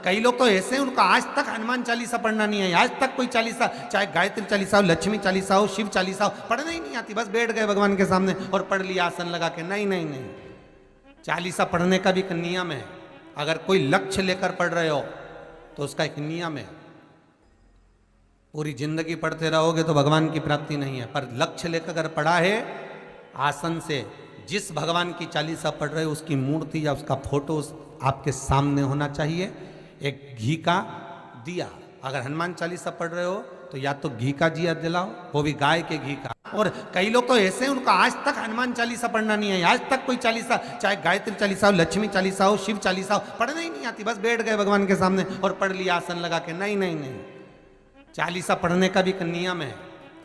कई लोग तो ऐसे हैं उनको आज तक हनुमान चालीसा पढ़ना नहीं है, आज तक कोई चालीसा, चाहे गायत्री चालीसा हो, लक्ष्मी चालीसा हो, शिव चालीसा हो, पढ़ना ही नहीं आती, बस बैठ गए भगवान के सामने और पढ़ लिया आसन लगा के। नहीं नहीं नहीं, चालीसा पढ़ने का भी एक नियम है। अगर कोई लक्ष्य लेकर पढ़ रहे हो तो उसका एक नियम है। पूरी जिंदगी पढ़ते रहोगे तो भगवान की प्राप्ति नहीं है, पर लक्ष्य लेकर अगर पढ़ा है आसन से, जिस भगवान की चालीसा पढ़ रहे हो उसकी मूर्ति या उसका फोटो आपके सामने होना चाहिए। एक घी का दिया, अगर हनुमान चालीसा पढ़ रहे हो तो या तो घी का दिया जलाओ, वो भी गाय के घी का। और कई लोग तो ऐसे हैं उनको आज तक हनुमान चालीसा पढ़ना नहीं है, आज तक कोई चालीसा, चाहे गायत्री चालीसा हो, लक्ष्मी चालीसा हो, शिव चालीसा हो, पढ़ना ही नहीं आती, बस बैठ गए भगवान के सामने और पढ़ लिया आसन लगा के। नहीं नहीं नहीं, चालीसा पढ़ने का भी एक नियम है।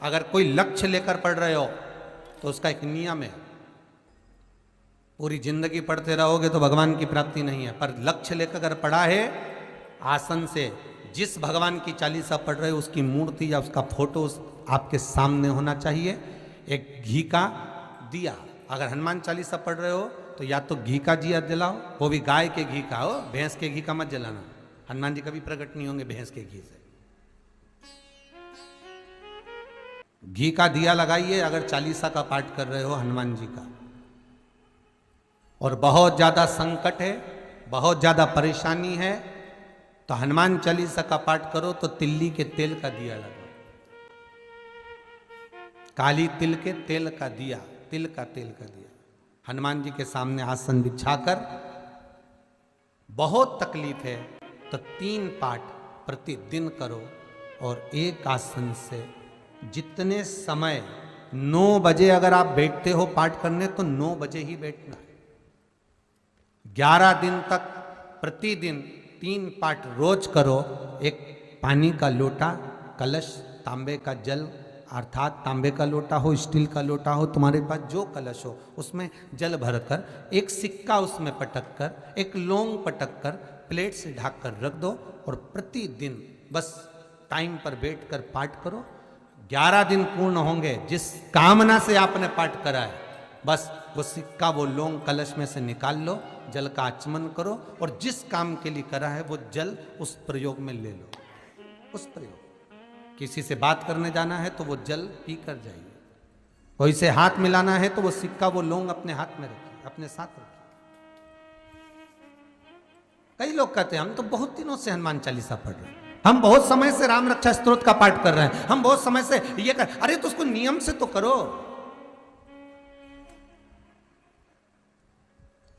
अगर कोई लक्ष्य लेकर पढ़ रहे हो तो उसका एक नियम है। पूरी जिंदगी पढ़ते रहोगे तो भगवान की प्राप्ति नहीं है, पर लक्ष्य लेकर अगर पढ़ा है आसन से, जिस भगवान की चालीसा पढ़ रहे हो उसकी मूर्ति या उसका फोटो आपके सामने होना चाहिए। एक घी का दिया, अगर हनुमान चालीसा पढ़ रहे हो तो या तो घी का दिया जलाओ, वो भी गाय के घी का हो, भैंस के घी का मत जलाना, हनुमान जी कभी प्रकट नहीं होंगे भैंस के घी से। घी का दिया लगाइए अगर चालीसा का पाठ कर रहे हो हनुमान जी का। और बहुत ज्यादा संकट है, बहुत ज्यादा परेशानी है तो हनुमान चालीसा का पाठ करो तो तिल्ली के तेल का दिया लगाओ, काली तिल के तेल का दिया, तिल का तेल का दिया हनुमान जी के सामने आसन बिछाकर। बहुत तकलीफ है तो 3 पाठ प्रतिदिन करो और एक आसन से जितने समय, 9 बजे अगर आप बैठते हो पाठ करने तो 9 बजे ही बैठना है। 11 दिन तक प्रतिदिन 3 पाठ रोज करो। एक पानी का लोटा, कलश, तांबे का जल अर्थात तांबे का लोटा हो, स्टील का लोटा हो, तुम्हारे पास जो कलश हो उसमें जल भरकर, एक सिक्का उसमें पटक कर, एक लौंग पटक कर प्लेट से ढक कर रख दो और प्रतिदिन बस टाइम पर बैठकर पाठ करो। 11 दिन पूर्ण होंगे, जिस कामना से आपने पाठ करा है बस वो सिक्का, वो लौंग कलश में से निकाल लो, जल का आचमन करो और जिस काम के लिए करा है वो जल उस प्रयोग में ले लो। उस प्रयोग, किसी से बात करने जाना है तो वो जल पी कर जाइए, कोई से हाथ मिलाना है तो वो सिक्का, वो लौंग अपने हाथ में रखिए, अपने साथ रखिए। कई लोग कहते हैं हम तो बहुत दिनों से हनुमान चालीसा पढ़ रहे हैं, हम बहुत समय से राम रक्षा स्तोत्र का पाठ कर रहे हैं, हम बहुत समय से ये कर, अरे तो उसको नियम से तो करो।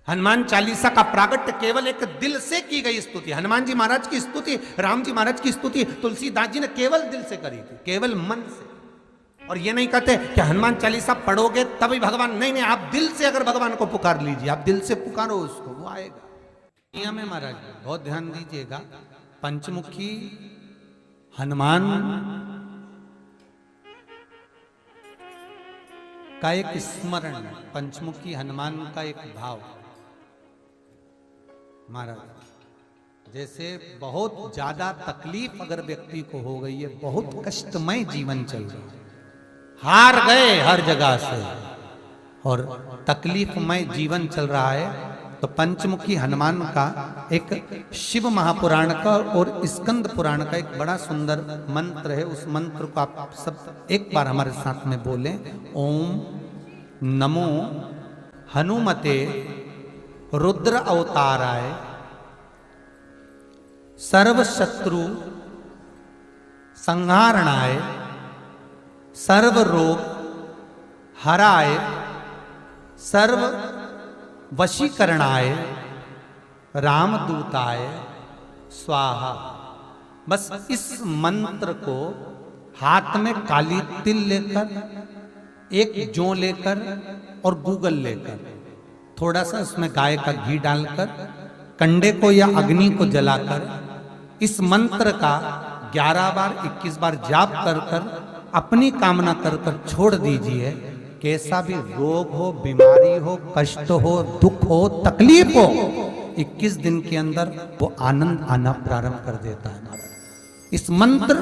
हनुमान चालीसा का प्रागट्य केवल एक दिल से की गई स्तुति। हनुमान जी महाराज की स्तुति, राम जी महाराज की स्तुति तुलसीदास जी ने केवल दिल से करी थी, केवल मन से। और ये नहीं कहते कि हनुमान चालीसा पढ़ोगे तभी भगवान, नहीं नहीं, आप दिल से अगर भगवान को पुकार लीजिए, आप दिल से पुकारो उसको, वो आएगा। नियम है महाराज, बहुत ध्यान दीजिएगा। पंचमुखी हनुमान का एक स्मरण, पंचमुखी हनुमान का एक भाव। महाराज जैसे बहुत ज्यादा तकलीफ अगर व्यक्ति को हो गई है, बहुत कष्टमय जीवन चल रहा है, हार गए हर जगह से और तकलीफमय जीवन चल रहा है, तो पंचमुखी हनुमान का एक शिव महापुराण का और स्कंद पुराण का एक बड़ा सुंदर मंत्र है। उस मंत्र को आप सब एक बार हमारे साथ में बोलें। ओम नमो हनुमते रुद्र अवताराय सर्व शत्रु संहारणाय सर्व रोग हराय सर्व वशीकरणाय रामदूताय स्वाहा। बस इस मंत्र को हाथ में काली तिल लेकर, एक जौ लेकर और गूगल लेकर, थोड़ा सा उसमें गाय का घी डालकर, कंडे को या अग्नि को जलाकर इस मंत्र का 11 बार 21 बार जाप कर कर अपनी कामना कर कर छोड़ दीजिए। कैसा भी रोग हो, बीमारी हो, कष्ट हो, दुख हो, तकलीफ हो, 21 दिन के अंदर वो आनंद आना प्रारंभ कर देता है। महाराज इस मंत्र,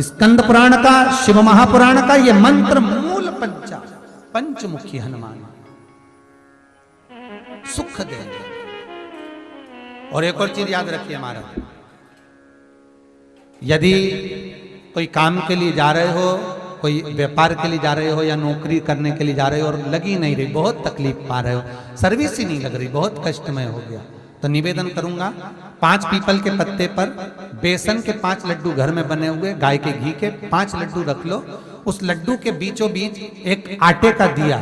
स्कंद पुराण का, शिव महापुराण का ये मंत्र मूल पंचमुखी हनुमान सुख देंगे। और एक और चीज याद रखिए महाराज, यदि कोई काम के लिए जा रहे हो, कोई व्यापार के लिए जा रहे हो या नौकरी करने के लिए जा रहे हो और लगी नहीं रही, बहुत तकलीफ पा रहे हो, सर्विस ही नहीं लग रही, बहुत कष्टमय हो गया, तो निवेदन करूंगा 5 पीपल के पत्ते पर बेसन के 5 लड्डू घर में बने हुए गाय के घी के 5 लड्डू रख लो, उस लड्डू के बीचों बीच एक आटे का दिया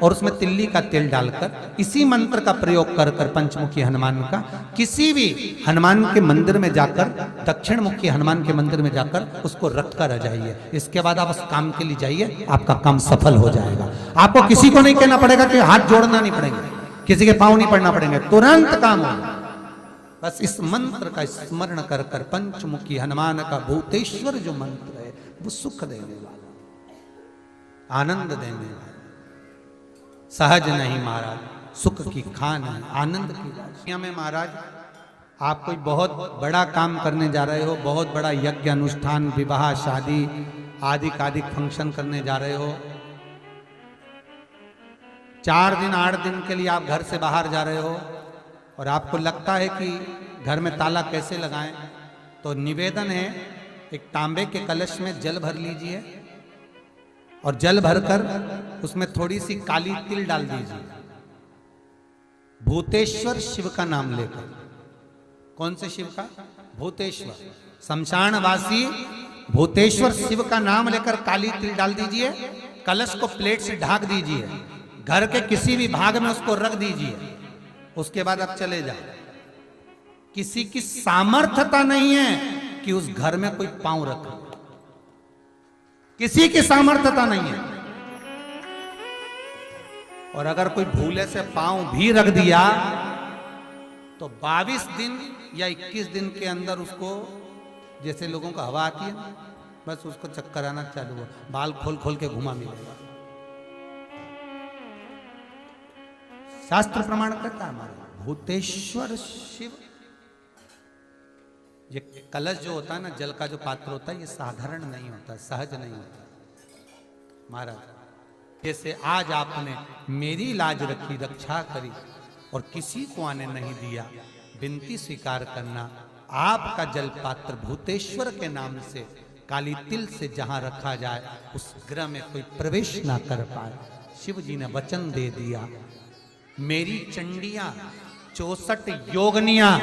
और उसमें तिल्ली का तेल डालकर इसी मंत्र का प्रयोग कर कर पंचमुखी हनुमान का किसी भी हनुमान के मंदिर में जाकर, दक्षिण मुखी हनुमान के मंदिर में जाकर उसको रख कर आ जाइए। इसके बाद आप उस काम के लिए जाइए, आपका काम सफल हो जाएगा। आपको किसी को नहीं कहना पड़ेगा कि हाथ जोड़ना नहीं पड़ेगा, किसी के पांव नहीं पड़ना पड़ेंगे, तुरंत काम होगा। बस इस मंत्र का स्मरण कर कर पंचमुखी हनुमान का भूतेश्वर जो मंत्र है वो सुख देने वाला, आनंद देने वाला, सहज नहीं महाराज, सुख की खान है, आनंद की दुनिया में। महाराज आप कोई बहुत बड़ा काम करने जा रहे हो, बहुत बड़ा यज्ञ अनुष्ठान, विवाह, शादी आदि आदि फंक्शन करने जा रहे हो, 4 दिन 8 दिन के लिए आप घर से बाहर जा रहे हो और आपको लगता है कि घर में ताला कैसे लगाएं, तो निवेदन है एक तांबे के कलश में जल भर लीजिए और जल भरकर उसमें थोड़ी सी काली तिल डाल दीजिए, भूतेश्वर शिव का नाम लेकर। कौन से शिव का? भूतेश्वर, शमशानवासी भूतेश्वर शिव का नाम लेकर काली तिल डाल दीजिए, कलश को प्लेट से ढक दीजिए, घर के किसी भी भाग में उसको रख दीजिए। उसके बाद आप चले जाए। किसी की सामर्थ्यता नहीं है कि उस घर में कोई पांव रखे, किसी की सामर्थ्यता नहीं है। और अगर कोई भूले से पांव भी रख दिया तो 22 दिन या 21 दिन के अंदर उसको, जैसे लोगों को हवा आती है, बस उसको चक्कर आना चालू हो, बाल खोल खोल के घुमा मिलेगा। शास्त्र प्रमाण करता है हमारा भूतेश्वर शिव। ये कलश जो होता है ना, जल का जो पात्र होता है, ये साधारण नहीं होता, सहज नहीं होता महाराज। जैसे आज आपने मेरी लाज रखी, रक्षा करी और किसी को आने नहीं दिया, विनती स्वीकार करना। आपका जल पात्र भूतेश्वर के नाम से काली तिल से जहां रखा जाए उस गृह में कोई प्रवेश ना कर पाए। शिव जी ने वचन दे दिया, मेरी चंडियां 64 योगनियां,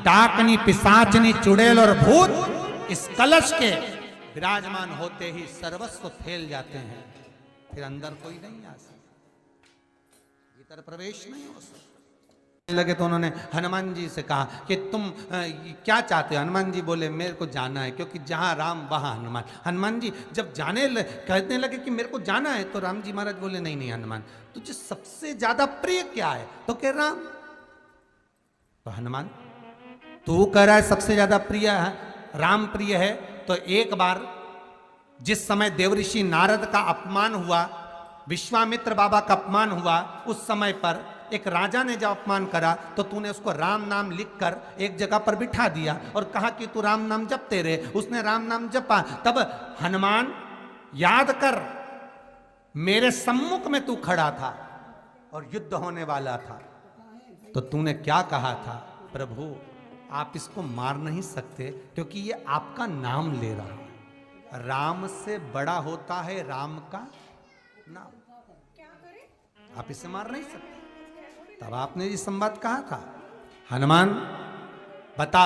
डाकनी, पिशाचनी, चुड़ैल और भूत इस कलश के विराजमान होते ही सर्वस्व फैल जाते हैं, फिर अंदर कोई नहीं आ सकता, भीतर प्रवेश नहीं हो सकता। लगे तो उन्होंने हनुमान जी से कहा कि तुम क्या चाहते हो? हनुमान जी बोले मेरे को जाना है, क्योंकि जहां राम वहां हनुमान। हनुमान जी जब कहने लगे कि मेरे को जाना है, तो राम जी महाराज बोले नहीं नहीं हनुमान, तुझे सबसे ज्यादा प्रिय क्या है? तो कह राम। तो हनुमान तू कह रहा है सबसे ज्यादा प्रिय है राम प्रिय है, तो एक बार जिस समय देवऋषि नारद का अपमान हुआ, विश्वामित्र बाबा का अपमान हुआ, उस समय पर एक राजा ने जब अपमान करा तो तूने उसको राम नाम लिखकर एक जगह पर बिठा दिया और कहा कि तू राम नाम जपते रहे। उसने राम नाम जपा। तब हनुमान याद कर, मेरे सम्मुख में तू खड़ा था और युद्ध होने वाला था, तो तूने क्या कहा था? प्रभु आप इसको मार नहीं सकते क्योंकि ये आपका नाम ले रहा है। राम से बड़ा होता है राम का नाम, आप इसे मार नहीं सकते। तब आपने ये संवाद कहा था, हनुमान बता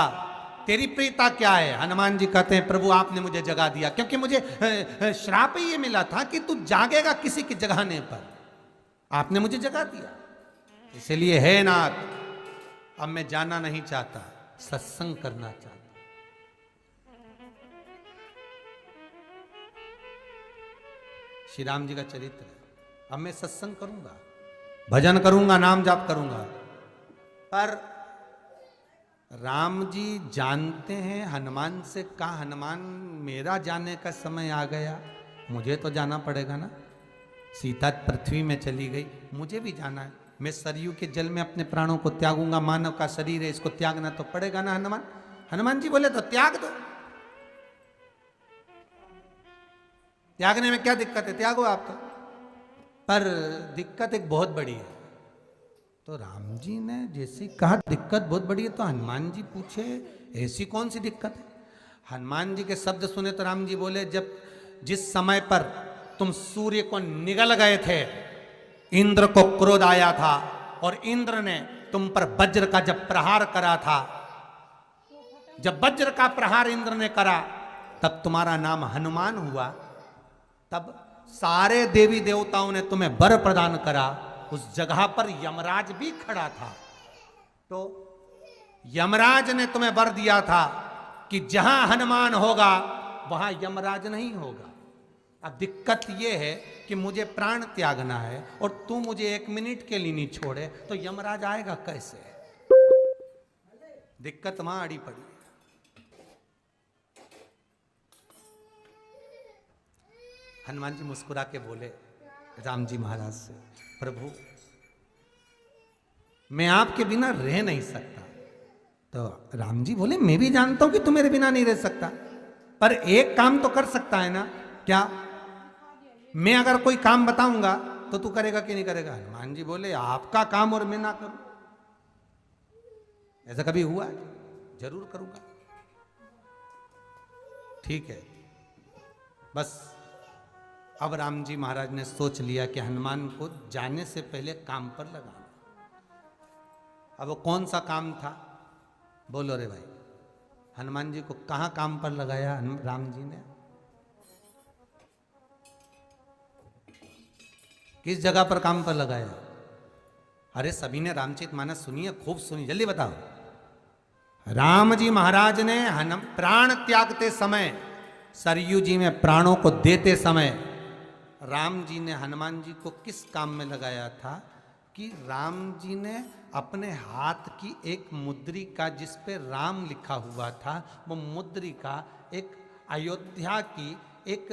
तेरी प्रियता क्या है? हनुमान जी कहते हैं प्रभु आपने मुझे जगा दिया, क्योंकि मुझे श्राप ही ये मिला था कि तू जागेगा किसी के जगाने पर, आपने मुझे जगा दिया। इसलिए है नाथ, अब मैं जाना नहीं चाहता, सत्संग करना चाहता। श्री राम जी का चरित्र, अब मैं सत्संग करूंगा, भजन करूंगा, नाम जाप करूंगा। पर राम जी जानते हैं हनुमान से कहा, हनुमान मेरा जाने का समय आ गया, मुझे तो जाना पड़ेगा ना। सीता पृथ्वी में चली गई, मुझे भी जाना है। मैं सरयू के जल में अपने प्राणों को त्यागूंगा, मानव का शरीर है, इसको त्यागना तो पड़ेगा ना हनुमान। हनुमान जी बोले तो त्याग दो, त्यागने में क्या दिक्कत है, त्यागो आप तो। पर दिक्कत एक बहुत बड़ी है। तो राम जी ने जैसे कहा दिक्कत बहुत बड़ी है, तो हनुमान जी पूछे ऐसी कौन सी दिक्कत है? हनुमान जी के शब्द सुने तो राम जी बोले, जब जिस समय पर तुम सूर्य को निगल गए थे, इंद्र को क्रोध आया था और इंद्र ने तुम पर वज्र का जब प्रहार करा था, जब वज्र का प्रहार इंद्र ने करा तब तुम्हारा नाम हनुमान हुआ। तब सारे देवी देवताओं ने तुम्हें वर प्रदान करा। उस जगह पर यमराज भी खड़ा था, तो यमराज ने तुम्हें वर दिया था कि जहां हनुमान होगा वहां यमराज नहीं होगा। अब दिक्कत यह है कि मुझे प्राण त्यागना है और तू मुझे 1 मिनट के लिए नहीं छोड़े तो यमराज आएगा कैसे? दिक्कत वहां अड़ी पड़ी। हनुमान जी मुस्कुरा के बोले राम जी महाराज से, प्रभु मैं आपके बिना रह नहीं सकता। तो राम जी बोले, मैं भी जानता हूं कि तू मेरे बिना नहीं रह सकता, पर एक काम तो कर सकता है ना। क्या? मैं अगर कोई काम बताऊंगा तो तू करेगा कि नहीं करेगा? हनुमान जी बोले, आपका काम और मैं ना करूं, ऐसा कभी हुआ है? जरूर करूंगा। ठीक है। बस अब राम जी महाराज ने सोच लिया कि हनुमान को जाने से पहले काम पर लगाना। अब वो कौन सा काम था? बोलो रे भाई। हनुमान जी को कहां काम पर लगाया राम जी ने? किस जगह पर काम पर लगाया? अरे सभी ने रामचरितमानस सुनी है, खूब सुनी, जल्दी बताओ। राम जी महाराज ने प्राण त्यागते समय, सरयू जी में प्राणों को देते समय राम जी ने हनुमान जी को किस काम में लगाया था? कि राम जी ने अपने हाथ की एक मुद्रिका जिस पे राम लिखा हुआ था, वो मुद्रिका एक अयोध्या की एक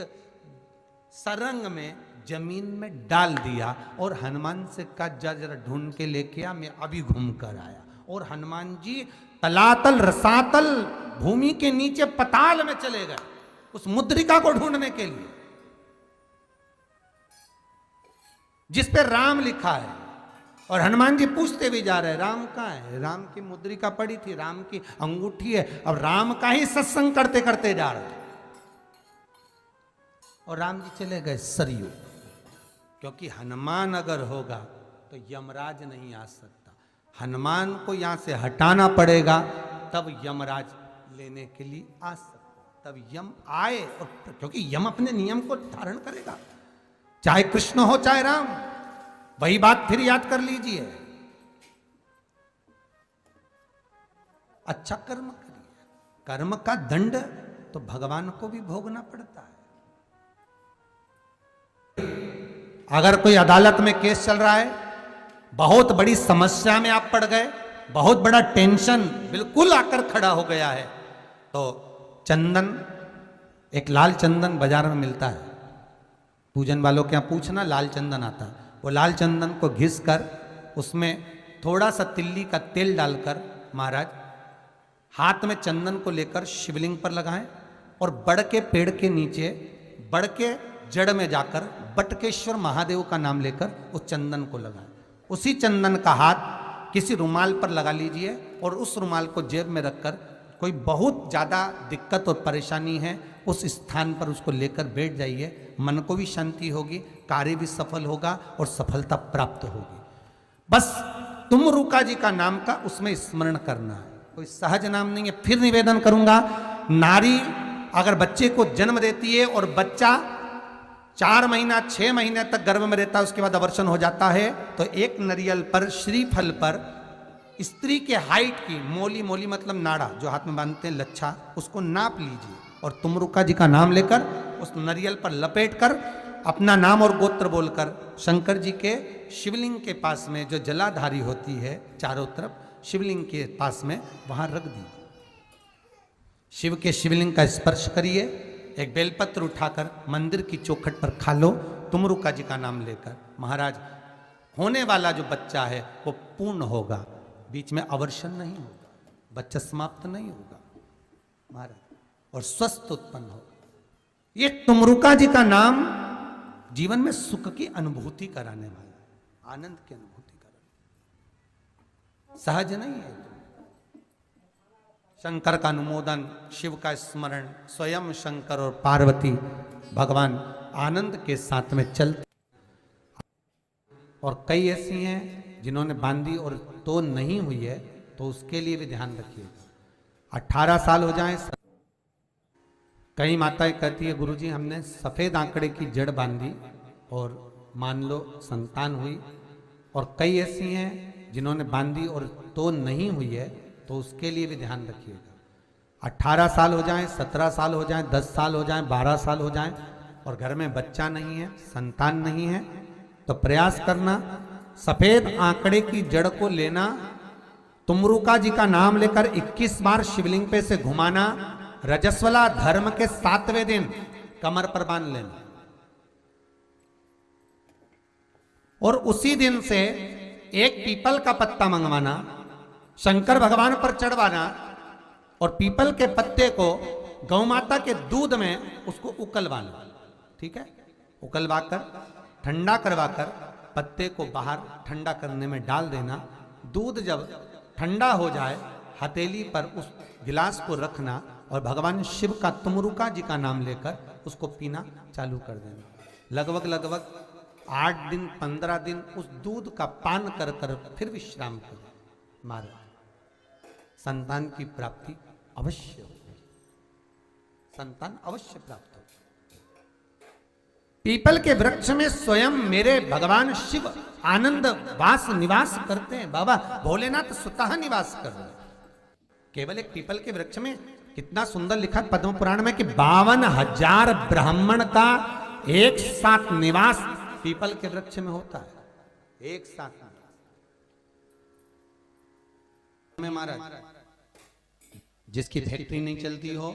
सरंग में जमीन में डाल दिया और हनुमान से कहा, जा जरा ढूंढ के लेके आ, मैं अभी घूम कर आया। और हनुमान जी तलातल रसातल भूमि के नीचे पताल में चले गए उस मुद्रिका को ढूंढने के लिए जिस पे राम लिखा है। और हनुमान जी पूछते भी जा रहे हैं, राम कहाँ है? राम की मुद्रिका पड़ी थी, राम की अंगूठी है। अब राम का ही सत्संग करते करते जा रहे हैं और राम जी चले गए सरयू, क्योंकि हनुमान अगर होगा तो यमराज नहीं आ सकता। हनुमान को यहां से हटाना पड़ेगा तब यमराज लेने के लिए आ सकता, तब यम आए। और क्योंकि यम अपने नियम को धारण करेगा, चाहे कृष्ण हो चाहे राम। वही बात फिर याद कर लीजिए, अच्छा कर्म करिए, कर्म का दंड तो भगवान को भी भोगना पड़ता है। अगर कोई अदालत में केस चल रहा है, बहुत बड़ी समस्या में आप पड़ गए, बहुत बड़ा टेंशन बिल्कुल आकर खड़ा हो गया है, तो चंदन, एक लाल चंदन बाजार में मिलता है, पूजन वालों के यहाँ पूछना, लाल चंदन आता है। वो लाल चंदन को घिस कर उसमें थोड़ा सा तिल्ली का तेल डालकर महाराज हाथ में चंदन को लेकर शिवलिंग पर लगाएं और बड़ के पेड़ के नीचे, बड़ के जड़ में जाकर बटकेश्वर महादेव का नाम लेकर उस चंदन को लगाएं। उसी चंदन का हाथ किसी रुमाल पर लगा लीजिए और उस रुमाल को जेब में रखकर, कोई बहुत ज़्यादा दिक्कत और परेशानी है उस स्थान पर उसको लेकर बैठ जाइए। मन को भी शांति होगी, कार्य भी सफल होगा और सफलता प्राप्त होगी। बस तुम रुका जी का नाम का उसमें स्मरण करना है, कोई सहज नाम नहीं है। फिर निवेदन करूंगा, नारी अगर बच्चे को जन्म देती है और बच्चा 4 महीना 6 महीने तक गर्भ में रहता है, उसके बाद अवर्षण हो जाता है, तो एक नरियल पर, श्रीफल पर स्त्री के हाइट की मोली, मोली मतलब नाड़ा जो हाथ में बांधते हैं, लच्छा, उसको नाप लीजिए और तुमरुका जी का नाम लेकर उस नरियल पर लपेट कर अपना नाम और गोत्र बोलकर शंकर जी के शिवलिंग के पास में जो जलाधारी होती है चारों तरफ, शिवलिंग के पास में वहां रख दीजिए। शिव के शिवलिंग का स्पर्श करिए, एक बेलपत्र उठाकर मंदिर की चौखट पर खा लो, तुमरुका जी का नाम लेकर। महाराज होने वाला जो बच्चा है वो पूर्ण होगा, बीच में अवर्षण नहीं होगा, बच्चा समाप्त नहीं होगा महाराज, और स्वस्थ उत्पन्न होगा। ये तुमरुका जी का नाम जीवन में सुख की अनुभूति कराने वाला है, आनंद की अनुभूति कराने, सहज नहीं है। शंकर का अनुमोदन, शिव का स्मरण, स्वयं शंकर और पार्वती भगवान आनंद के साथ में चलते। और कई ऐसी हैं जिन्होंने बांधी और तो नहीं हुई है, तो उसके लिए भी ध्यान रखिए। 18 साल हो जाए। कई माताएं कहती है गुरुजी हमने सफेद आंकड़े की जड़ बांधी और मान लो संतान हुई। और कई ऐसी हैं जिन्होंने बांधी और तो नहीं हुई है, तो उसके लिए भी ध्यान रखिएगा। 18 साल हो जाएं, 17 साल हो जाएं, 10 साल हो जाएं, 12 साल हो जाएं और घर में बच्चा नहीं है, संतान नहीं है, तो प्रयास करना सफेद आंकड़े की जड़ को लेना, तुमरुका जी का नाम लेकर 21 बार शिवलिंग पे से घुमाना, रजस्वला धर्म के 7वें दिन कमर पर बांध लेना और उसी दिन से एक पीपल का पत्ता मंगवाना, शंकर भगवान पर चढ़वाना और पीपल के पत्ते को गौ माता के दूध में उसको उकलवाना। ठीक है, उकलवाकर ठंडा करवाकर पत्ते को बाहर ठंडा करने में डाल देना। दूध जब ठंडा हो जाए हथेली पर उस गिलास को रखना और भगवान शिव का तुमरुका जी का नाम लेकर उसको पीना चालू कर देना। लगभग 8 दिन 15 दिन उस दूध का पान कर कर फिर विश्राम करें। मारे संतान की प्राप्ति अवश्य हो, संतान अवश्य प्राप्त हो। पीपल के वृक्ष में स्वयं मेरे भगवान शिव आनंद वास निवास करते हैं। बाबा भोलेनाथ स्वतः निवास कर रहे हैं। केवल एक पीपल के वृक्ष में कितना सुंदर लिखा पद्म पुराण में कि 52,000 ब्राह्मण का एक साथ निवास पीपल के वृक्ष में होता है। एक साथ में महाराज जिसकी फैक्ट्री नहीं चलती हो,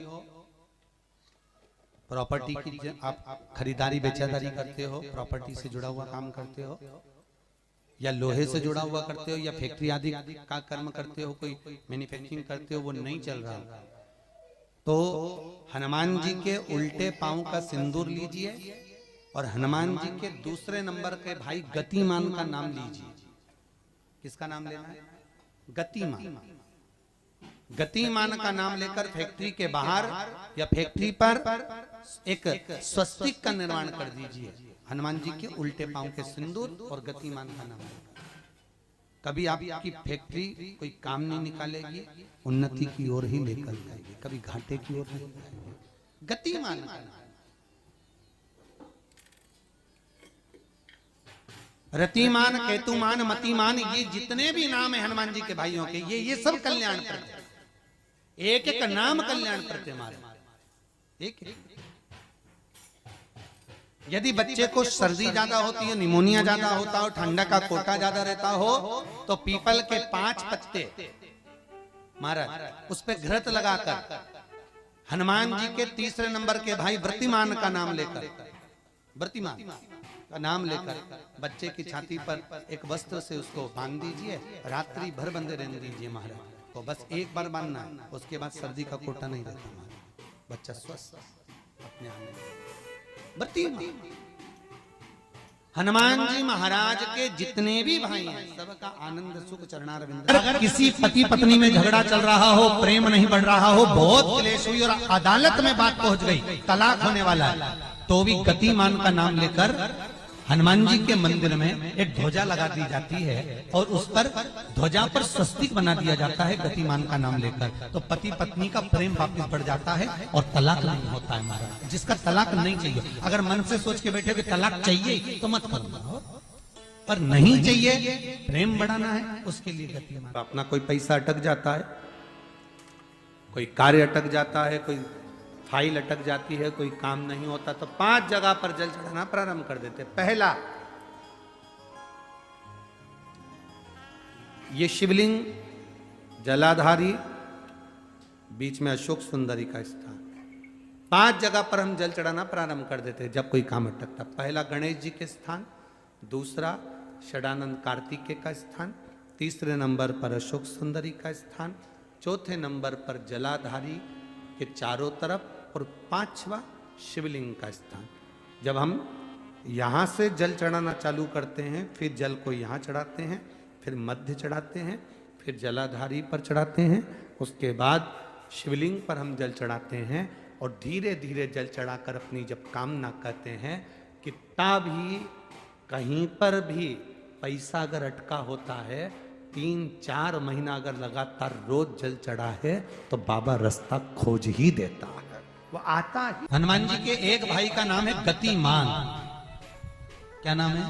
प्रॉपर्टी की आप खरीदारी बेचादारी करते हो, प्रॉपर्टी से जुड़ा हुआ काम करते हो या लोहे से जुड़ा हुआ करते हो या फैक्ट्री आदि का कर्म करते हो, कोई मैन्युफैक्चरिंग करते हो, वो नहीं चल रहा, तो हनुमान जी के उल्टे पांव का सिंदूर लीजिए और हनुमान जी के दूसरे नंबर के भाई गतिमान का नाम लीजिए। किसका नाम लेना है? गतिमान। गतिमान का नाम लेकर फैक्ट्री के बाहर या फैक्ट्री पर एक स्वस्तिक का निर्माण कर दीजिए। हनुमान जी के उल्टे पांव के सिंदूर और गतिमान का नाम लेकर। कभी आपकी फैक्ट्री कोई काम नहीं निकालेगी, उन्नति की ओर ही लेकर जाएगी, कभी घाटे की ओर नहीं जाएगी। गतिमान का नाम। रतिमान, केतुमान, मतिमान, ये जितने भी नाम है हनुमान जी के भाइयों के, ये सब कल्याण करते। एक एक नाम कल्याण करते हमारे। एक यदि बच्चे को सर्दी ज्यादा होती है, निमोनिया ज्यादा होता हो, ठंडा का कोटा ज्यादा रहता हो, तो पीपल के 5 पत्ते महाराज उस पे घृत लगाकर हनुमान जी के तीसरे नंबर के भाई व्रतिमान का नाम लेकर, व्रतिमान का नाम लेकर बच्चे की छाती पर एक वस्त्र से उसको बांध दीजिए, रात्रि भर बंधे रहने दीजिए महाराज। तो बस एक बार बांधना है, उसके बाद सर्दी का कोटा नहीं रहता महाराज, बच्चा स्वस्थ अपने आप। व्रतिमान हनुमान जी महाराज के जितने भी भाई हैं सबका आनंद सुख चरणारविंद। अगर किसी पति पत्नी में झगड़ा चल रहा हो, प्रेम नहीं बढ़ रहा हो, बहुत क्लेश हुई और अदालत में बात पहुंच गई, तलाक होने वाला है, तो भी गतिमान का नाम लेकर हनुमान जी के मंदिर में एक ध्वजा लगा दी जाती है और उस पर ध्वजा पर स्वस्तिक बना दिया जाता है गतिमान का नाम लेकर। तो पति पत्नी का प्रेम वापस बढ़ जाता है और तलाक नहीं होता है महाराज। जिसका तलाक नहीं चाहिए, अगर मन से सोच के बैठे कि तलाक चाहिए तो मत करना, पर नहीं चाहिए, प्रेम बढ़ाना है, उसके लिए गतिमान। अपना कोई पैसा अटक जाता है, कोई कार्य अटक जाता है, कोई फाइल अटक जाती है, कोई काम नहीं होता, तो 5 जगह पर जल चढ़ाना प्रारंभ कर देते। पहला, ये शिवलिंग जलाधारी, बीच में अशोक सुंदरी का स्थान, 5 जगह पर हम जल चढ़ाना प्रारंभ कर देते जब कोई काम अटकता। पहला गणेश जी के स्थान, दूसरा षडानंद कार्तिकेय का स्थान, तीसरे नंबर पर अशोक सुंदरी का स्थान, चौथे नंबर पर जलाधारी के चारों तरफ और 5वां शिवलिंग का स्थान। जब हम यहाँ से जल चढ़ाना चालू करते हैं, फिर जल को यहाँ चढ़ाते हैं, फिर मध्य चढ़ाते हैं, फिर जलाधारी पर चढ़ाते हैं, उसके बाद शिवलिंग पर हम जल चढ़ाते हैं और धीरे धीरे जल चढ़ाकर अपनी जब कामना करते हैं, कितना भी कहीं पर भी पैसा अगर अटका होता है, 3-4 महीना अगर लगातार रोज जल चढ़ा है तो बाबा रास्ता खोज ही देता है, वो आता ही। हनुमान जी के एक भाई का नाम है गतिमान। क्या नाम है?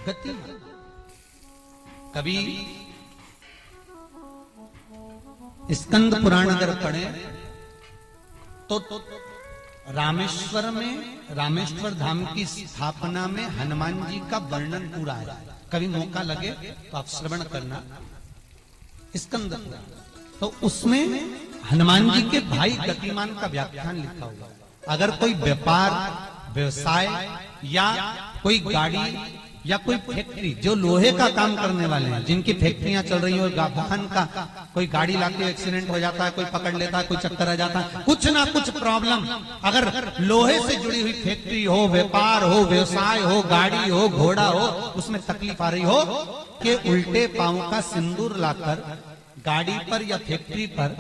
गतिमान। कभी स्कंद पुराण अगर पढ़े तो रामेश्वर धाम की स्थापना में हनुमान जी का वर्णन पूरा है। कभी मौका लगे तो आप श्रवण करना स्कंद पुराण, तो उसमें हनुमान जी के भाई गतिमान का व्याख्यान लिखा हुआ है। अगर कोई व्यापार व्यवसाय या कोई गाड़ी या कोई फैक्ट्री, जो लोहे का काम करने वाले हैं, जिनकी फैक्ट्रियां चल रही हो, वाहन का कोई गाड़ी लाके एक्सीडेंट हो जाता है, कोई पकड़ लेता है, कोई चक्कर आ जाता है, कुछ ना कुछ प्रॉब्लम, अगर लोहे से जुड़ी हुई फैक्ट्री हो, व्यापार हो, व्यवसाय हो, गाड़ी हो, घोड़ा हो, उसमें तकलीफ आ रही हो कि उल्टे पांव का सिंदूर लाकर गाड़ी पर या फैक्ट्री पर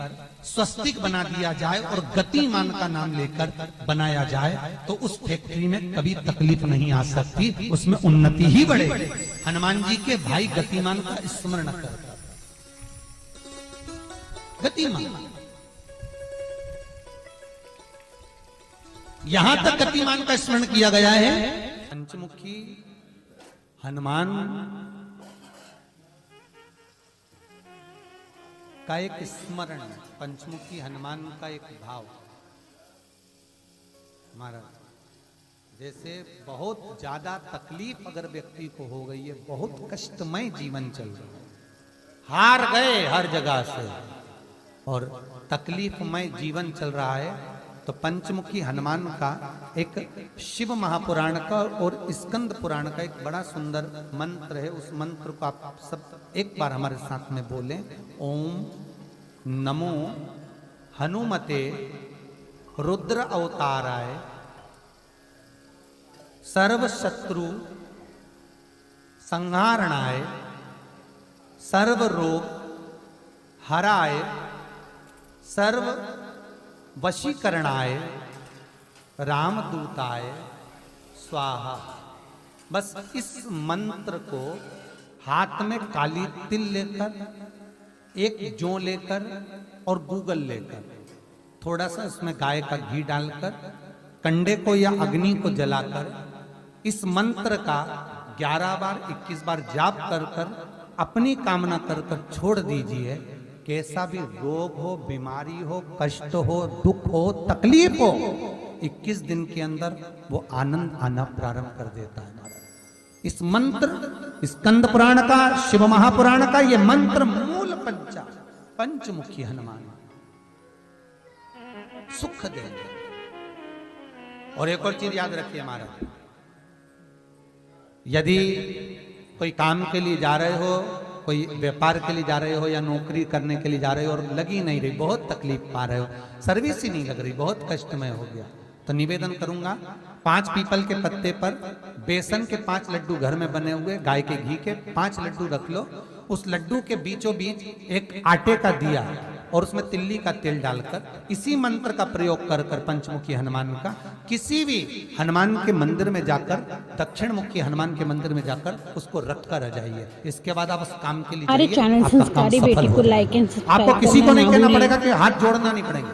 स्वस्तिक बना दिया जाए और गतिमान का नाम लेकर बनाया जाए, तो उस फैक्ट्री में कभी तकलीफ नहीं आ सकती, उसमें उन्नति ही बढ़ेगी। हनुमान जी के भाई गतिमान का स्मरण कर, गतिमान, यहां तक गतिमान का स्मरण किया गया है। पंचमुखी हनुमान का एक स्मरण, पंचमुखी हनुमान का एक भाव। महाराज, जैसे बहुत ज्यादा तकलीफ अगर व्यक्ति को हो गई है, बहुत कष्टमय जीवन चल रहा है, हार गए हर जगह से और तकलीफमय जीवन चल रहा है, तो पंचमुखी हनुमान का एक शिव महापुराण का और स्कंद पुराण का एक बड़ा सुंदर मंत्र है। उस मंत्र को आप सब एक बार हमारे साथ में बोलें। ओम नमो हनुमते रुद्र अवताराय सर्व शत्रु संहारणाय सर्व रोग हराय सर्व वशीकरणाय रामदूताय स्वाहा। बस इस मंत्र को हाथ में काली तिल लेकर, एक जौ लेकर और गूगल लेकर, थोड़ा सा इसमें गाय का घी डालकर, कंडे को या अग्नि को जलाकर इस मंत्र का 11 बार 21 बार जाप कर कर अपनी कामना कर कर छोड़ दीजिए। कैसा भी रोग हो, बीमारी हो, कष्ट हो, दुख हो, तकलीफ हो, 21 दिन के अंदर वो आनंद आना प्रारंभ कर देता है। इस मंत्र, स्कंद पुराण का, शिव महापुराण का ये मंत्र मूल पंचमुखी हनुमान सुख देंगे। और एक और चीज याद रखिए महाराज, यदि कोई काम के लिए जा रहे हो, कोई व्यापार के लिए जा रहे हो या नौकरी करने के लिए जा रहे हो और लगी नहीं रही, बहुत तकलीफ पा रहे हो, सर्विस ही नहीं लग रही, बहुत कष्टमय हो गया, तो निवेदन करूंगा 5 पीपल के पत्ते पर बेसन के 5 लड्डू घर में बने हुए, गाय के घी के 5 लड्डू रख लो, उस लड्डू के बीचों बीच एक आटे का दिया और उसमें तिल्ली का तेल डालकर इसी मंत्र का प्रयोग कर कर पंचमुखी हनुमान का किसी भी हनुमान के मंदिर में जाकर, दक्षिण मुखी हनुमान के मंदिर में जाकर उसको रख कर आ जाइए। इसके बाद आप उस काम के लिए आपको किसी को नहीं कहना पड़ेगा कि हाथ जोड़ना नहीं पड़ेगा,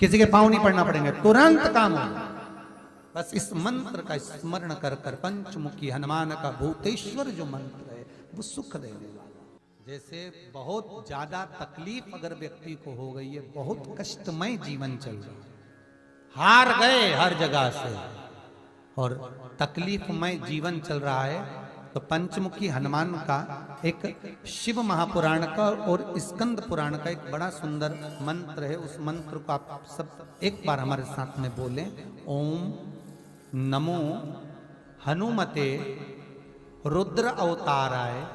किसी के पांव नहीं पड़ना पड़ेंगे, तुरंत काम होगा। बस इस मंत्र का स्मरण कर कर पंचमुखी हनुमान का भूतेश्वर जो मंत्र है वो सुख देने वाला। जैसे बहुत ज्यादा तकलीफ अगर व्यक्ति को हो गई है, बहुत कष्टमय जीवन चल रहा है, हार गए हर जगह से और तकलीफमय जीवन चल रहा है, तो पंचमुखी हनुमान का एक शिव महापुराण का और स्कंद पुराण का एक बड़ा सुंदर मंत्र है। उस मंत्र को आप सब एक बार हमारे साथ में बोलें। ओम नमो हनुमते रुद्र अवताराय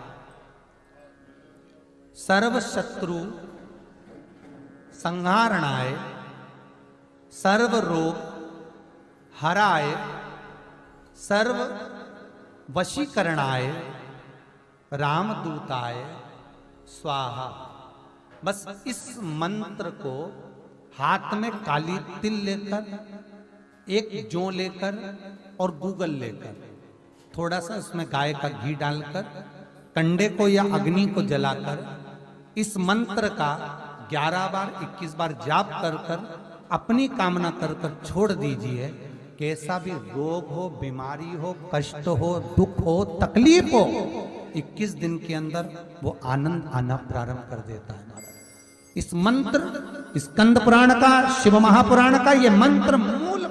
सर्व शत्रु संहारणाय सर्व रोग हराय सर्व वशीकरणाय रामदूताय स्वाहा। बस इस मंत्र को हाथ में काली तिल लेकर, एक जौ लेकर और गूगल लेकर, थोड़ा सा उसमें गाय का घी डालकर, कंडे को या अग्नि को जलाकर इस मंत्र का 11 बार 21 बार जाप कर कर अपनी कामना कर कर छोड़ दीजिए। कैसा भी रोग हो, बीमारी हो, कष्ट हो, दुख हो, तकलीफ हो, 21 दिन के अंदर वो आनंद आना प्रारंभ कर देता है। इस मंत्र, स्कंद पुराण का, शिव महापुराण का ये मंत्र मूल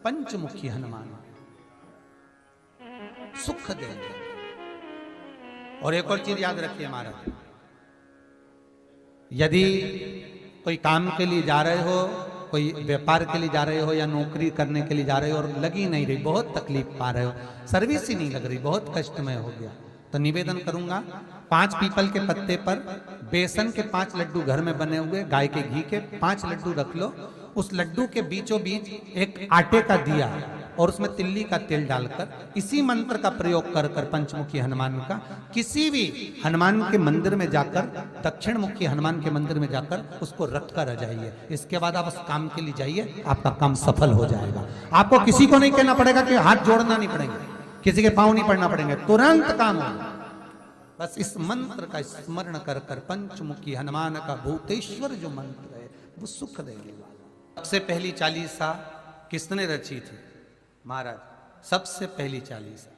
पंचमुखी हनुमान सुख देंगे। और एक और चीज याद रखिए महाराज, यदि कोई काम के लिए जा रहे हो, कोई व्यापार के लिए जा रहे हो या नौकरी करने के लिए जा रहे हो और लगी नहीं रही, बहुत तकलीफ पा रहे हो, सर्विस ही नहीं लग रही, बहुत कष्टमय हो गया, तो निवेदन करूंगा 5 पीपल के पत्ते पर बेसन के 5 लड्डू घर में बने हुए, गाय के घी के 5 लड्डू रख लो। उस लड्डू के बीचों बीच एक आटे का दिया और उसमें तिल्ली का तेल डालकर इसी मंत्र का प्रयोग कर कर पंचमुखी हनुमान का किसी भी हनुमान के मंदिर में जाकर, दक्षिण मुखी हनुमान के मंदिर में जाकर उसको रख कर आ जाइए। इसके बाद आप उस काम के लिए जाइए, आपका काम सफल हो जाएगा। आपको किसी को नहीं कहना पड़ेगा कि हाथ जोड़ना नहीं पड़ेंगे, किसी के पांव नहीं पड़ना पड़ेंगे, तुरंत काम होगा। बस इस मंत्र का स्मरण कर कर पंचमुखी हनुमान का भूतेश्वर जो मंत्र है वो सुख देने वाला। सबसे पहली चालीसा किसने रची थी? महाराज, सबसे पहली चालीसा।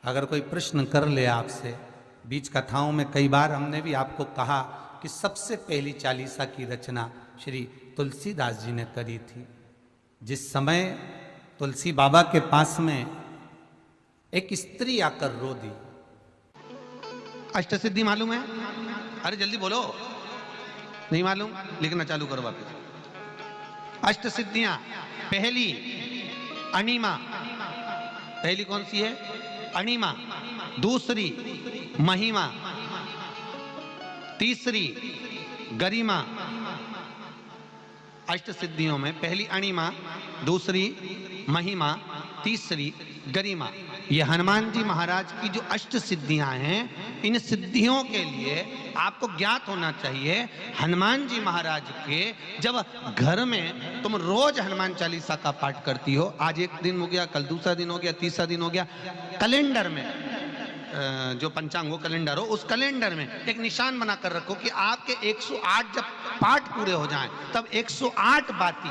अगर कोई प्रश्न कर ले आपसे, बीच कथाओं में कई बार हमने भी आपको कहा कि सबसे पहली चालीसा की रचना श्री तुलसीदास जी ने करी थी। जिस समय तुलसी बाबा के पास में एक स्त्री आकर रो दी। अष्टसिद्धि मालूम है? अरे जल्दी बोलो, नहीं मालूम? लिखना चालू करो वापस। अष्टसिद्धियां, पहली अणिमा, पहली कौन सी है? अणिमा। दूसरी महिमा, तीसरी गरिमा। अष्टसिद्धियों में पहली अणिमा, दूसरी महिमा, तीसरी गरिमा। ये हनुमान जी महाराज की जो अष्ट सिद्धियां हैं, इन सिद्धियों के लिए आपको ज्ञात होना चाहिए, हनुमान जी महाराज के जब घर में तुम रोज हनुमान चालीसा का पाठ करती हो, आज एक दिन हो गया, कल दूसरा दिन हो गया, तीसरा दिन हो गया, कैलेंडर में जो पंचांगो कैलेंडर हो, उस कैलेंडर में एक निशान बना कर रखो कि आपके 108 जब पाठ पूरे हो जाएं, तब 108 बाती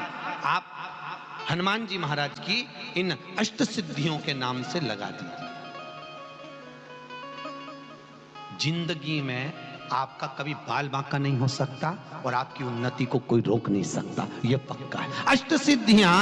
आप हनुमान जी महाराज की इन अष्ट सिद्धियों के नाम से लगा दीजिए। जिंदगी में आपका कभी बाल बांका नहीं हो सकता और आपकी उन्नति को कोई रोक नहीं सकता, यह पक्का है। अष्ट सिद्धियां,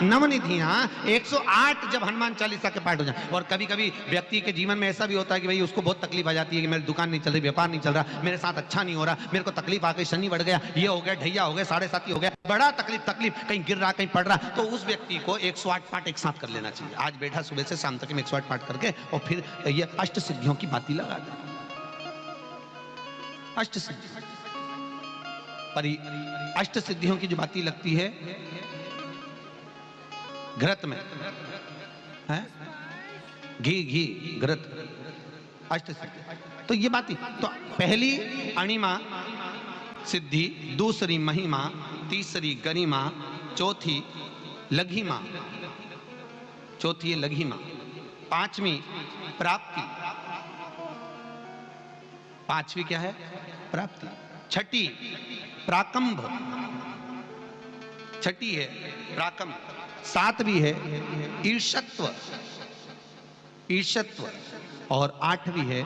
नवनिधियां 108 जब हनुमान चालीसा के पाठ हो जाए। और कभी कभी व्यक्ति के जीवन में ऐसा भी होता है कि भाई उसको बहुत तकलीफ आ जाती है कि मेरी दुकान नहीं चल रही, व्यापार नहीं चल रहा, मेरे साथ अच्छा नहीं हो रहा, मेरे को तकलीफ आ गई, शनि बढ़ गया, ये हो गया, ढैया हो गया, 7.5 हो गया, बड़ा तकलीफ, कहीं गिर रहा, कहीं पड़ रहा, तो उस व्यक्ति को 108 पाठ एक साथ कर लेना चाहिए। आज बैठा सुबह से शाम तक 108 पाठ करके और फिर ये अष्ट सिद्धियों की बाती लगा दे। अष्ट सिद्धि पर अष्ट सिद्धियों की जो बाती लगती है घृत में है, घी घृत, अष्ट सिद्धि। तो ये बाती, तो पहली अणिमा सिद्धि, दूसरी महिमा, तीसरी गरिमा, चौथी लघिमा, चौथी है लघिमा, पांचवी प्राप्ति, पांचवी क्या है? प्राप्ति। छठी प्राकंभ, छठी है प्राकंभ। सातवीं है ईर्षत्व, ईर्षत्व। और आठवीं है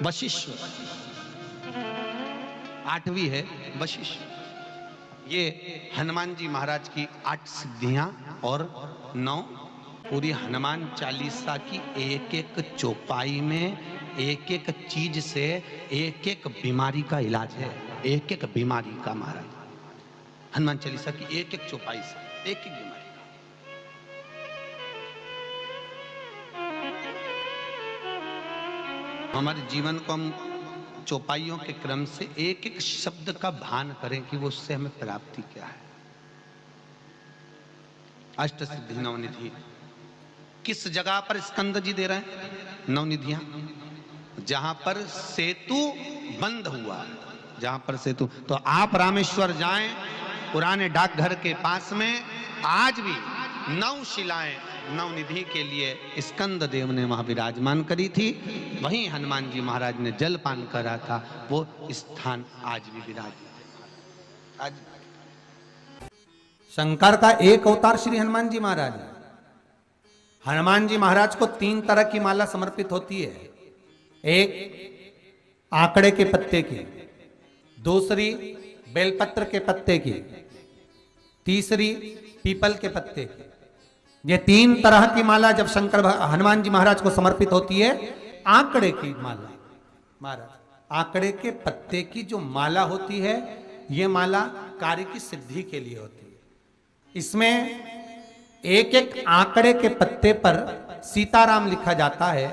वशिष्ठ, आठवीं है वशिष्ठ। ये हनुमान जी महाराज की 8 सिद्धियां और 9 पूरी हनुमान चालीसा की एक एक चौपाई में एक एक चीज से एक एक बीमारी का इलाज है, एक एक बीमारी का। महाराज हनुमान चालीसा की एक एक चौपाई से एक एक बीमारी का। हमारे जीवन को हम चौपाइयों के क्रम से एक एक शब्द का भान करें कि वो उससे हमें प्राप्ति क्या है। अष्ट सिद्धि नवनिधि किस जगह पर स्कंद जी दे रहे हैं? नवनिधियां जहां पर सेतु बंद हुआ, जहां पर सेतु, तो आप रामेश्वर जाएं, पुराने डाकघर के पास में आज भी 9 शिलाएं नवनिधि के लिए स्कंद देव ने वहां विराजमान करी थी, वहीं हनुमान जी महाराज ने जलपान करा था, वो स्थान आज भी विराजमान। आज शंकर का एक अवतार श्री हनुमान जी महाराज है। हनुमान जी महाराज को 3 तरह की माला समर्पित होती है, एक आंकड़े के पत्ते की, दूसरी बेलपत्र के पत्ते की, तीसरी पीपल के पत्ते की। ये 3 तरह की माला जब शंकर हनुमान जी महाराज को समर्पित होती है, आंकड़े की माला, महाराज आंकड़े के पत्ते की जो माला होती है, ये माला कार्य की सिद्धि के लिए होती है। इसमें एक एक आंकड़े के पत्ते पर सीताराम लिखा जाता है,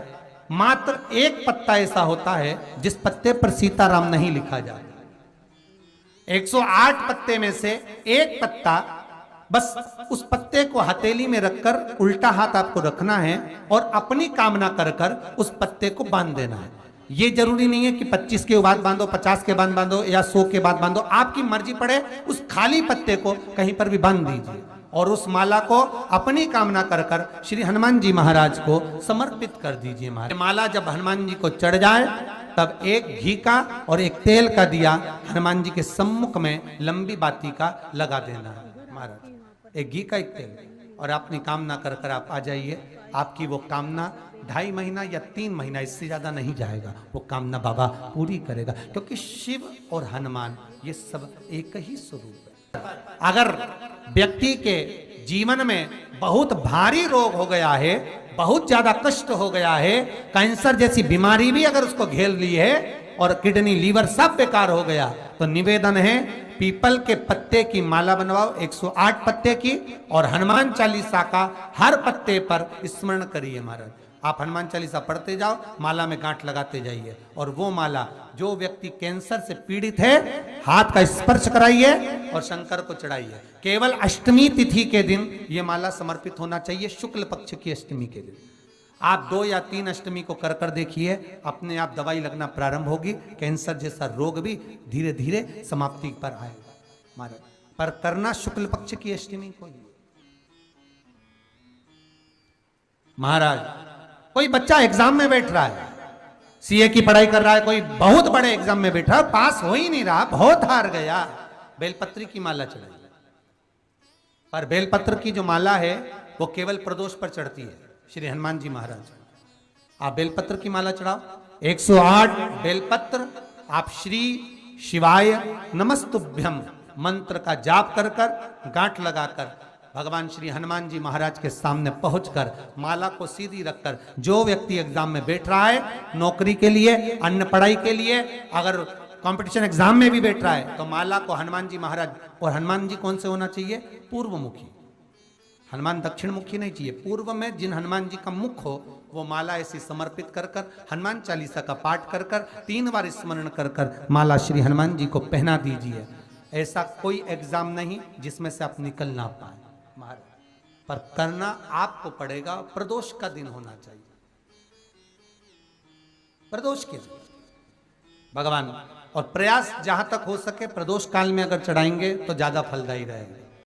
मात्र एक पत्ता ऐसा होता है जिस पत्ते पर सीताराम नहीं लिखा जाता। 108 पत्ते में से एक पत्ता, बस उस पत्ते को हथेली में रखकर उल्टा हाथ आपको रखना है और अपनी कामना कर कर उस पत्ते को बांध देना है। ये जरूरी नहीं है कि 25 के बाद बांधो, 50 के बाद बांधो या 100 के बाद बांधो, आपकी मर्जी पड़े, उस खाली पत्ते को कहीं पर भी बांध दीजिए और उस माला को अपनी कामना कर कर श्री हनुमान जी महाराज को समर्पित कर दीजिए। माला जब हनुमान जी को चढ़ जाए, तब एक घी का और एक तेल का दिया हनुमान जी के सम्मुख में लंबी बाती का लगा देना है महाराज, एक घी का एक तेल, और अपनी कामना कर कर आप आ जाइए। आपकी वो कामना 2.5 महीना या 3 महीना, इससे ज्यादा नहीं जाएगा, वो कामना बाबा पूरी करेगा, क्योंकि शिव और हनुमान ये सब एक ही स्वरूप है। अगर व्यक्ति के जीवन में बहुत भारी रोग हो गया है, बहुत ज्यादा कष्ट हो गया है, कैंसर जैसी बीमारी भी अगर उसको घेर ली है और किडनी लीवर सब बेकार हो गया, तो निवेदन है पीपल के पत्ते की माला बनवाओ, 108 पत्ते की, और हनुमान चालीसा का हर पत्ते पर स्मरण करिए महाराज। आप हनुमान चालीसा पढ़ते जाओ, माला में गांठ लगाते जाइए, और वो माला जो व्यक्ति कैंसर से पीड़ित है, हाथ का स्पर्श कराइए और शंकर को चढ़ाइए। केवल अष्टमी तिथि के दिन ये माला समर्पित होना चाहिए, शुक्ल पक्ष की अष्टमी के दिन। आप 2 या 3 अष्टमी को कर कर देखिए, अपने आप दवाई लगना प्रारंभ होगी, कैंसर जैसा रोग भी धीरे धीरे समाप्ति पर आएगा महाराज। पर करना शुक्ल पक्ष की अष्टमी को ही। महाराज कोई बच्चा एग्जाम में बैठ रहा है, सीए की पढ़ाई कर रहा है, कोई बहुत बड़े एग्जाम में बैठा, पास हो ही नहीं रहा, बहुत हार गया, बेलपत्री की माला चढ़ाई। पर बेलपत्र की जो माला है वो केवल प्रदोष पर चढ़ती है श्री हनुमान जी महाराज। आप बेलपत्र की माला चढ़ाओ, 108 बेलपत्र, आप श्री शिवाय नमस्तुभ्यम मंत्र का जाप कर कर गांठ लगाकर भगवान श्री हनुमान जी महाराज के सामने पहुंचकर माला को सीधी रखकर, जो व्यक्ति एग्जाम में बैठ रहा है, नौकरी के लिए, अन्य पढ़ाई के लिए, अगर कंपटीशन एग्जाम में भी बैठ रहा है, तो माला को हनुमान जी महाराज, और हनुमान जी कौन से होना चाहिए? पूर्वमुखी। हनुमान दक्षिण मुखी नहीं चाहिए, पूर्व में जिन हनुमान जी का मुख हो वो माला ऐसी समर्पित कर कर हनुमान चालीसा का पाठ कर कर 3 बार स्मरण कर कर माला श्री हनुमान जी को पहना दीजिए। ऐसा कोई एग्जाम नहीं जिसमें से आप निकल ना पाए महाराज, पर करना आपको पड़ेगा। प्रदोष का दिन होना चाहिए, प्रदोष के दिन भगवान, और प्रयास जहां तक हो सके प्रदोष काल में अगर चढ़ाएंगे तो ज्यादा फलदायी रहेगा।